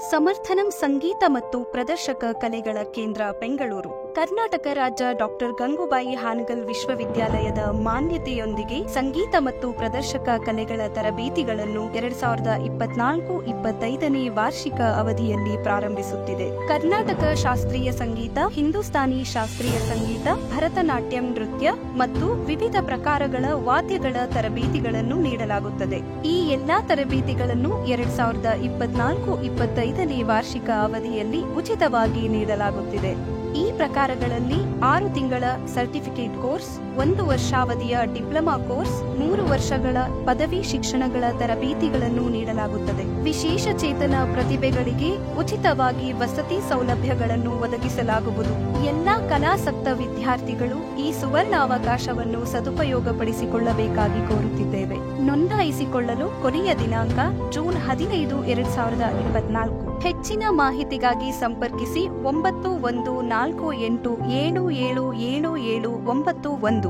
ಸಮರ್ಥನಂ ಸಂಗೀತ ಮತ್ತು ಪ್ರದರ್ಶಕ ಕಲೆಗಳ ಕೇಂದ್ರ ಬೆಂಗಳೂರು. ಕರ್ನಾಟಕ ರಾಜ್ಯ ಡಾಕ್ಟರ್ ಗಂಗೂಬಾಯಿ ಹಾನಗಲ್ ವಿಶ್ವವಿದ್ಯಾಲಯದ ಮಾನ್ಯತೆಯೊಂದಿಗೆ ಸಂಗೀತ ಮತ್ತು ಪ್ರದರ್ಶಕ ಕಲೆಗಳ ತರಬೇತಿಗಳನ್ನು 2024-25ನೇ ವಾರ್ಷಿಕ ಅವಧಿಯಲ್ಲಿ ಪ್ರಾರಂಭಿಸುತ್ತಿದೆ. ಕರ್ನಾಟಕ ಶಾಸ್ತ್ರೀಯ ಸಂಗೀತ, ಹಿಂದೂಸ್ತಾನಿ ಶಾಸ್ತ್ರೀಯ ಸಂಗೀತ, ಭರತನಾಟ್ಯಂ ನೃತ್ಯ ಮತ್ತು ವಿವಿಧ ಪ್ರಕಾರಗಳ ವಾದ್ಯಗಳ ತರಬೇತಿಗಳನ್ನು ನೀಡಲಾಗುತ್ತದೆ. ಈ ಎಲ್ಲಾ ತರಬೇತಿಗಳನ್ನು 2024-25ನೇ ವಾರ್ಷಿಕ ಅವಧಿಯಲ್ಲಿ ಉಚಿತವಾಗಿ ನೀಡಲಾಗುತ್ತಿದೆ. ಈ ಪ್ರಕಾರಗಳಲ್ಲಿ 6 ತಿಂಗಳ ಸರ್ಟಿಫಿಕೇಟ್ ಕೋರ್ಸ್, 1 ವರ್ಷಾವಧಿಯ ಡಿಪ್ಲೊಮಾ ಕೋರ್ಸ್, 3 ವರ್ಷಗಳ ಪದವಿ ಶಿಕ್ಷಣಗಳ ತರಬೇತಿಗಳನ್ನು ನೀಡಲಾಗುತ್ತದೆ. ವಿಶೇಷ ಚೇತನ ಪ್ರತಿಭೆಗಳಿಗೆ ಉಚಿತವಾಗಿ ವಸತಿ ಸೌಲಭ್ಯಗಳನ್ನು ಒದಗಿಸಲಾಗುವುದು. ಎಲ್ಲಾ ಕಲಾಸಕ್ತ ವಿದ್ಯಾರ್ಥಿಗಳು ಈ ಸುವರ್ಣಾವಕಾಶವನ್ನು ಸದುಪಯೋಗಪಡಿಸಿಕೊಳ್ಳಬೇಕಾಗಿ ಕೋರುತ್ತಿದ್ದೇವೆ. ನೋಂದಾಯಿಸಿಕೊಳ್ಳಲು ಕೊನೆಯ ದಿನಾಂಕ ಜೂನ್ 15, 2024. ಹೆಚ್ಚಿನ ಮಾಹಿತಿಗಾಗಿ ಸಂಪರ್ಕಿಸಿ 9148777791.